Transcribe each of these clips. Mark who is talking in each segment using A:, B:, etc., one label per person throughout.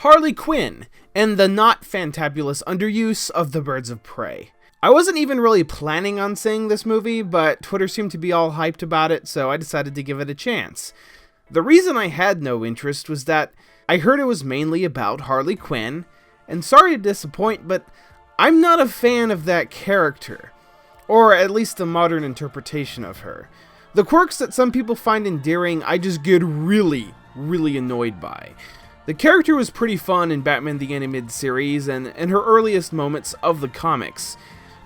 A: Harley Quinn, and the not fantabulous underuse of the Birds of Prey. I wasn't even really planning on seeing this movie, but Twitter seemed to be all hyped about it, so I decided to give it a chance. The reason I had no interest was that I heard it was mainly about Harley Quinn, and sorry to disappoint, but I'm not a fan of that character, or at least the modern interpretation of her. The quirks that some people find endearing, I just get really annoyed by. The character was pretty fun in Batman the Animated Series and in her earliest moments of the comics,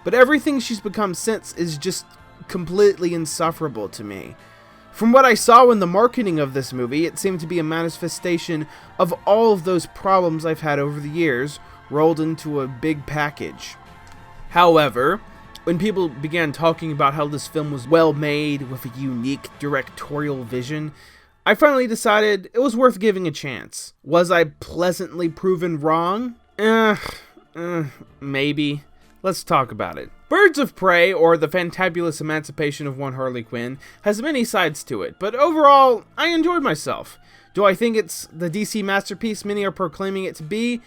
A: but everything she's become since is just completely insufferable to me. From what I saw in the marketing of this movie, it seemed to be a manifestation of all of those problems I've had over the years, rolled into a big package. However, when people began talking about how this film was well made with a unique directorial vision, I finally decided it was worth giving a chance. Was I pleasantly proven wrong? Maybe. Let's talk about it. Birds of Prey, or the Fantabulous Emancipation of One Harley Quinn, has many sides to it, but overall, I enjoyed myself. Do I think it's the DC masterpiece many are proclaiming it to be?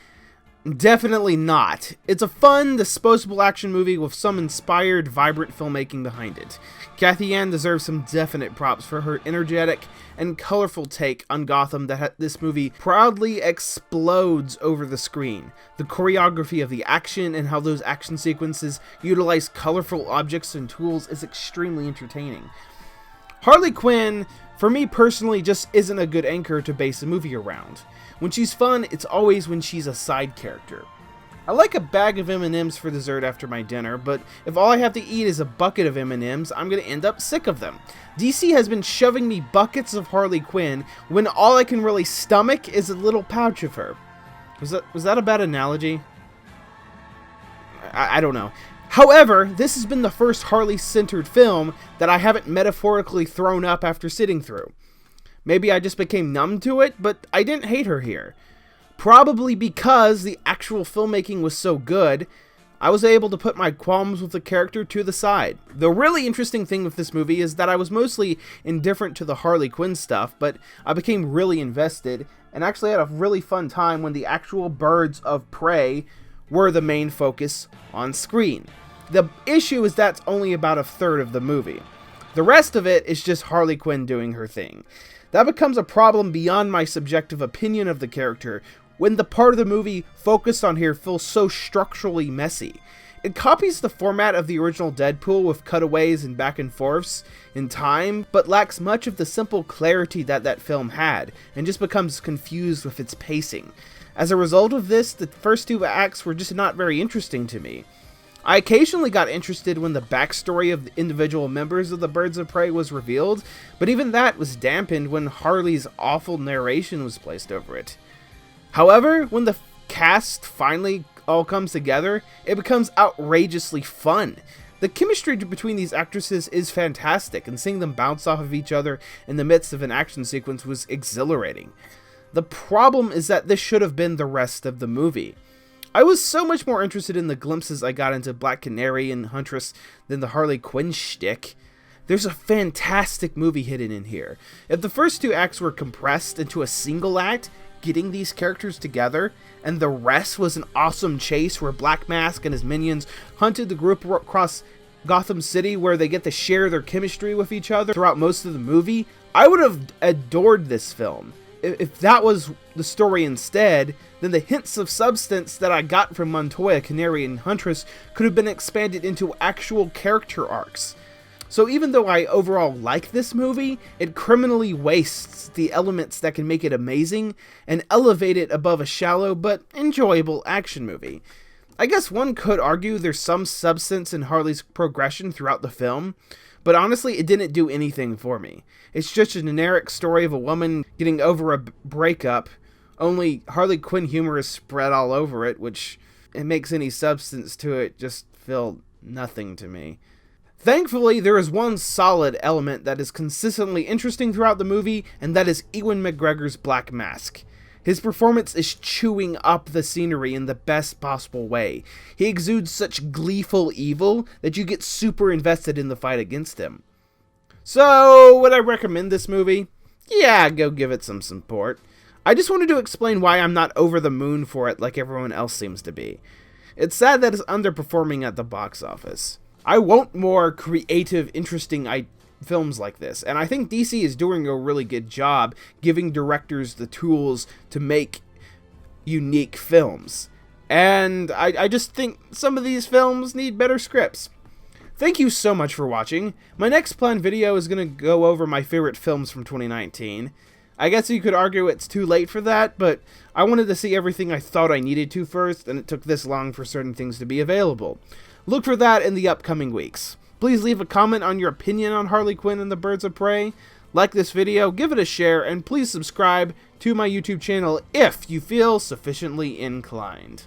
A: Definitely not. It's a fun, disposable action movie with some inspired, vibrant filmmaking behind it. Cathy Yan deserves some definite props for her energetic and colorful take on Gotham that this movie proudly explodes over the screen. The choreography of the action and how those action sequences utilize colorful objects and tools is extremely entertaining. Harley Quinn, for me personally, just isn't a good anchor to base a movie around. When she's fun, it's always when she's a side character. I like a bag of M&Ms for dessert after my dinner, but if all I have to eat is a bucket of M&Ms, I'm going to end up sick of them. DC has been shoving me buckets of Harley Quinn when all I can really stomach is a little pouch of her. Was that a bad analogy? I don't know. However, this has been the first Harley-centered film that I haven't metaphorically thrown up after sitting through. Maybe I just became numb to it, but I didn't hate her here. Probably because the actual filmmaking was so good, I was able to put my qualms with the character to the side. The really interesting thing with this movie is that I was mostly indifferent to the Harley Quinn stuff, but I became really invested, and actually had a really fun time when the actual Birds of Prey were the main focus on screen. The issue is that's only about a third of the movie. The rest of it is just Harley Quinn doing her thing. That becomes a problem beyond my subjective opinion of the character when the part of the movie focused on here feels so structurally messy. It copies the format of the original Deadpool with cutaways and back and forths in time, but lacks much of the simple clarity that film had, and just becomes confused with its pacing. As a result of this, the first two acts were just not very interesting to me. I occasionally got interested when the backstory of the individual members of the Birds of Prey was revealed, but even that was dampened when Harley's awful narration was placed over it. However, when the cast finally all comes together, it becomes outrageously fun. The chemistry between these actresses is fantastic, and seeing them bounce off of each other in the midst of an action sequence was exhilarating. The problem is that this should have been the rest of the movie. I was so much more interested in the glimpses I got into Black Canary and Huntress than the Harley Quinn shtick. There's a fantastic movie hidden in here. If the first two acts were compressed into a single act, getting these characters together, and the rest was an awesome chase where Black Mask and his minions hunted the group across Gotham City where they get to share their chemistry with each other throughout most of the movie, I would have adored this film. If that was the story instead, then the hints of substance that I got from Montoya, Canary, and Huntress could have been expanded into actual character arcs. So even though I overall like this movie, it criminally wastes the elements that can make it amazing and elevate it above a shallow but enjoyable action movie. I guess one could argue there's some substance in Harley's progression throughout the film, but honestly, it didn't do anything for me. It's just a generic story of a woman getting over a breakup, only Harley Quinn humor is spread all over it, which it makes any substance to it just feel nothing to me. Thankfully, there is one solid element that is consistently interesting throughout the movie, and that is Ewan McGregor's Black Mask. His performance is chewing up the scenery in the best possible way. He exudes such gleeful evil that you get super invested in the fight against him. So, would I recommend this movie? Yeah, go give it some support. I just wanted to explain why I'm not over the moon for it like everyone else seems to be. It's sad that it's underperforming at the box office. I want more creative, interesting films like this, and I think DC is doing a really good job giving directors the tools to make unique films. And I just think some of these films need better scripts. Thank you so much for watching. My next planned video is going to go over my favorite films from 2019. I guess you could argue it's too late for that, but I wanted to see everything I thought I needed to first, and it took this long for certain things to be available. Look for that in the upcoming weeks. Please leave a comment on your opinion on Harley Quinn and the Birds of Prey. Like this video, give it a share, and please subscribe to my YouTube channel if you feel sufficiently inclined.